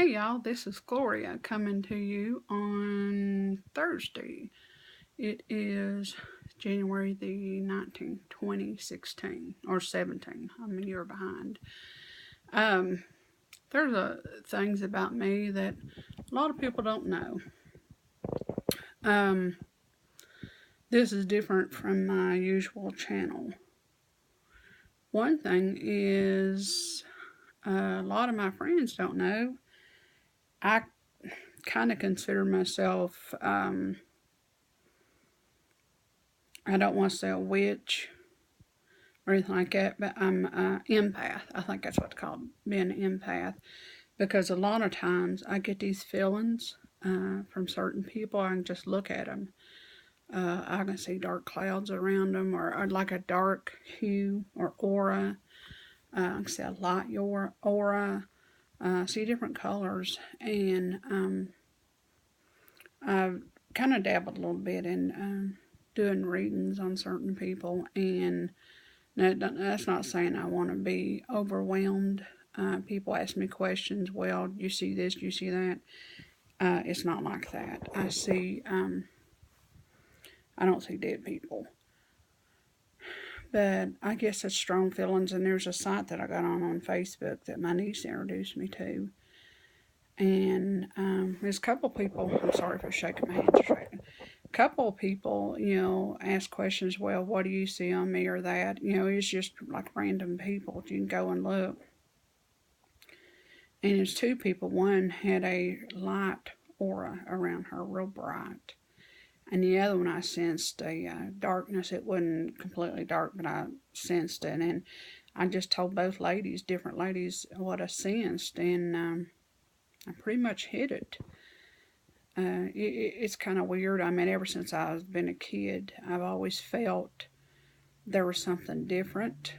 Hey y'all, this is Gloria coming to you on Thursday. It is January the 19th, 2016, or 17. I'm a year behind. Um, there's things about me that a lot of people don't know. Um, this is different from my usual channel. One thing is a lot of my friends don't know. I kind of consider myself I don't want to say a witch or anything like that, but I'm an empath. I think that's what's called, being an empath. Because a lot of times I get these feelings from certain people. I can just look at them. I can see dark clouds around them, or like a dark hue or aura. I can see a light aura. See different colors, and I've kind of dabbled a little bit in doing readings on certain people, and that's not saying I want to be overwhelmed. People ask me questions. Well, you see this, you see that. It's not like that. I don't see dead people. But I guess it's strong feelings. And there's a site that I got on Facebook that my niece introduced me to. And there's a couple people, I'm sorry for shaking my hands straight. A couple of people, ask questions. Well, what do you see on me or that? It's just like random people. You can go and look. And it's two people. One had a light aura around her, real bright. And the other one, I sensed a darkness. It wasn't completely dark, but I sensed it. And I just told both ladies, different ladies, what I sensed. And I pretty much hit it. It's kind of weird. I mean, ever since I've been a kid, I've always felt there was something different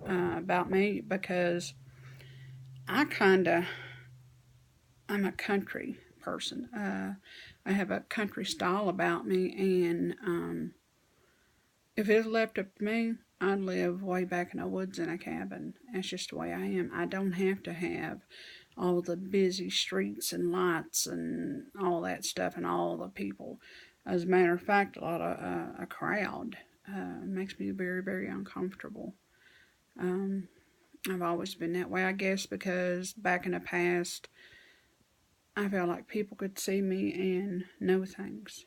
about me, because I'm a country person. I have a country style about me, and if it was left up to me, I'd live way back in the woods in a cabin. That's just the way I am. I don't have to have all the busy streets and lights and all that stuff and all the people. As a matter of fact, a crowd makes me very, very uncomfortable. Um, I've always been that way, I guess, because back in the past, I felt like people could see me and know things.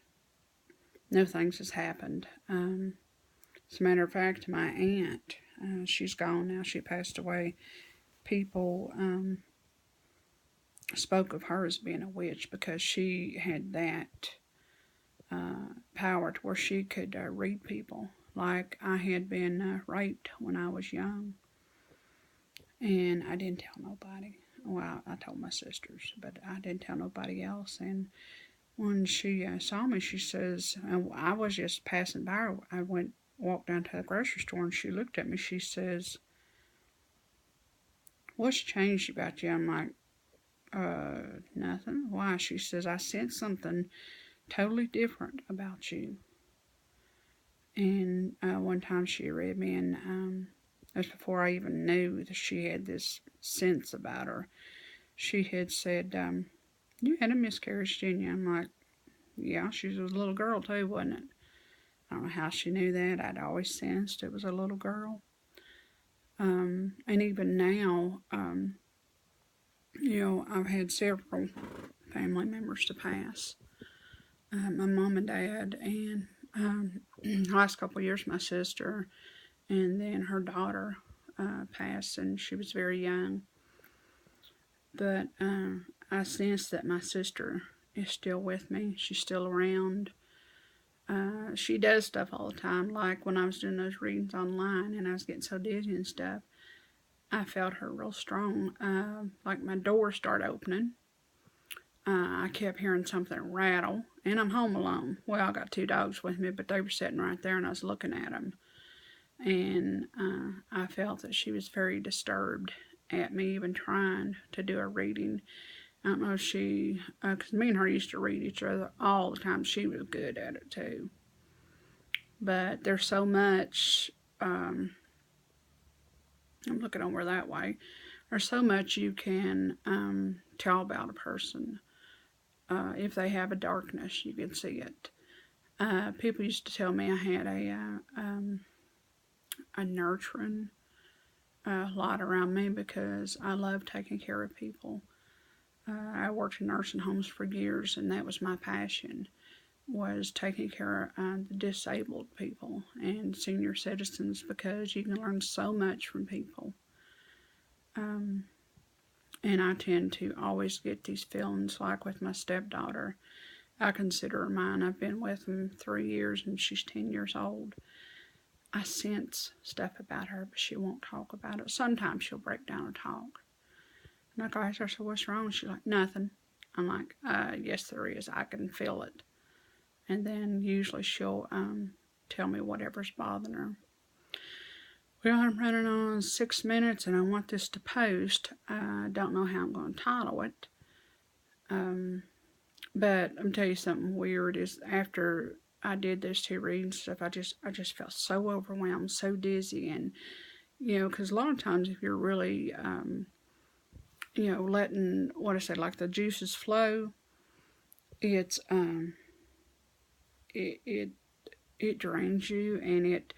Know things has happened. As a matter of fact, my aunt, she's gone now. She passed away. People spoke of her as being a witch because she had that power to where she could read people. Like I had been raped when I was young, and I didn't tell nobody. Well, I told my sisters, but I didn't tell nobody else. And when she saw me, she says, I was just passing by. I walked down to the grocery store, and she looked at me. She says, "What's changed about you?" I'm like, nothing. Why? She says, "I sense something totally different about you." And one time she read me, and that's before I even knew that she had this sense about her. She had said, "You had a miscarriage, didn't you?" I'm like, "Yeah." She was a little girl too, wasn't it? I don't know how she knew that. I'd always sensed it was a little girl. And even now, I've had several family members to pass. My mom and dad, and the last couple of years, my sister, and then her daughter passed, and she was very young. But I sense that my sister is still with me. She's still around. She does stuff all the time. Like when I was doing those readings online and I was getting so dizzy and stuff, I felt her real strong. Like my door started opening. I kept hearing something rattle, and I'm home alone. Well, I got two dogs with me, but they were sitting right there, and I was looking at them. And I felt that she was very disturbed at me even trying to do a reading. I don't know if she, because me and her used to read each other all the time. She was good at it too. But there's so much, I'm looking over that way. There's so much you can tell about a person. If they have a darkness, you can see it. People used to tell me I had a nurturing light around me because I love taking care of people. I worked in nursing homes for years, and that was my passion, was taking care of the disabled people and senior citizens, because you can learn so much from people. And I tend to always get these feelings, like with my stepdaughter. I consider her mine. I've been with him 3 years, and she's 10 years old. I sense stuff about her, but she won't talk about it. Sometimes she'll break down and talk. And I go, ask her, so what's wrong? She's like, nothing. I'm like, yes, there is. I can feel it. And then usually she'll tell me whatever's bothering her. Well, I'm running on 6 minutes, and I want this to post. I don't know how I'm going to title it. But I'm telling you something weird is, after I did this 2 readings stuff, I just felt so overwhelmed, so dizzy, and because a lot of times if you're really letting, what I say, like the juices flow, it's it drains you, and it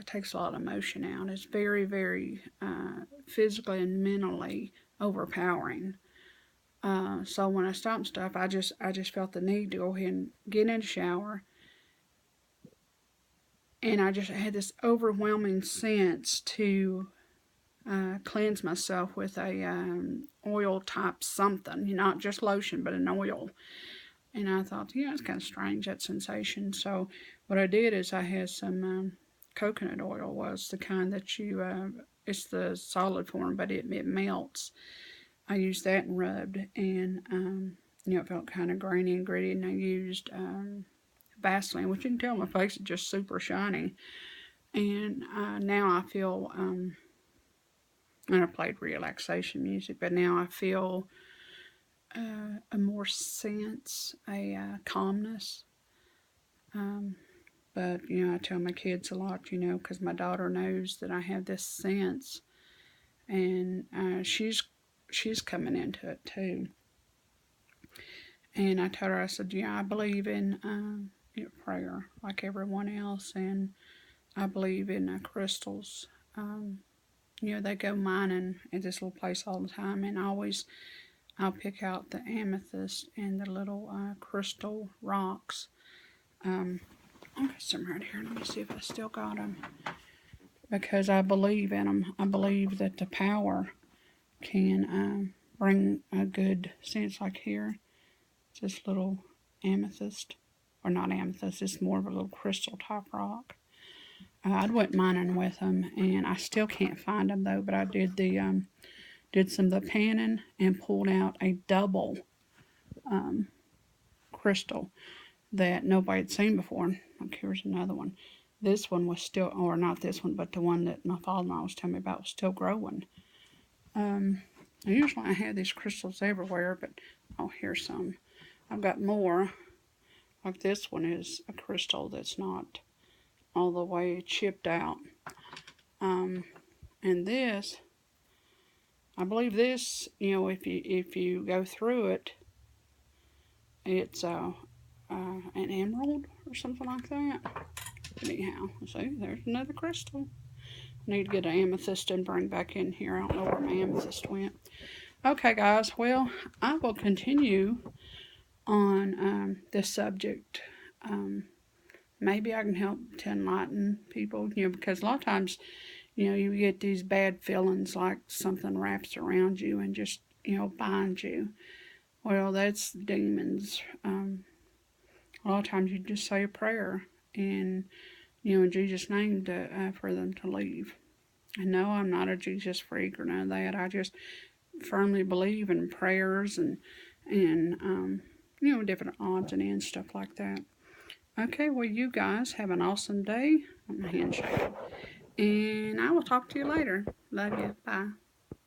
takes a lot of emotion out. It's very, very physically and mentally overpowering. So when I stopped stuff, I just felt the need to go ahead and get in the shower, and I just had this overwhelming sense to cleanse myself with a oil type something, not just lotion, but an oil. And I thought, it's kind of strange, that sensation. So what I did is I had some coconut oil, was the kind that it's the solid form, but it melts. I used that and rubbed, and it felt kind of grainy and gritty. And I used Vaseline, which you can tell my face is just super shiny. And now I feel, and I played relaxation music, but now I feel a more sense, a calmness. But I tell my kids a lot, because my daughter knows that I have this sense, and she's coming into it too. And I told her, I said, I believe in prayer like everyone else, and I believe in crystals. They go mining at this little place all the time, and I'll pick out the amethyst and the little crystal rocks. I've got some right here. Let me see if I still got them, because I believe in them. I believe that the power can bring a good sense. Like here, it's this little amethyst, or not amethyst, it's more of a little crystal type rock. I went mining with them, and I still can't find them though, but I did did some of the panning and pulled out a double crystal that nobody had seen before. Look, here's another one. This one was still, or not this one, but the one that my father-in-law was telling me about was still growing. Usually I have these crystals everywhere, but here's some. I've got more. Like this one is a crystal that's not all the way chipped out. And this, I believe this, if you go through it, it's an emerald or something like that. Anyhow, see, there's another crystal. I need to get an amethyst and bring back in here. I don't know where my amethyst went. Okay, guys, well, I will continue on this subject. Maybe I can help to enlighten people, because a lot of times, you get these bad feelings like something wraps around you and just, binds you. Well, that's demons. A lot of times you just say a prayer and, in Jesus' name for them to leave. And no, I'm not a Jesus freak or none of that. I just firmly believe in prayers and different odds and ends, stuff like that. Okay, well, you guys have an awesome day. I'm a handshake. And I will talk to you later. Love you. Bye.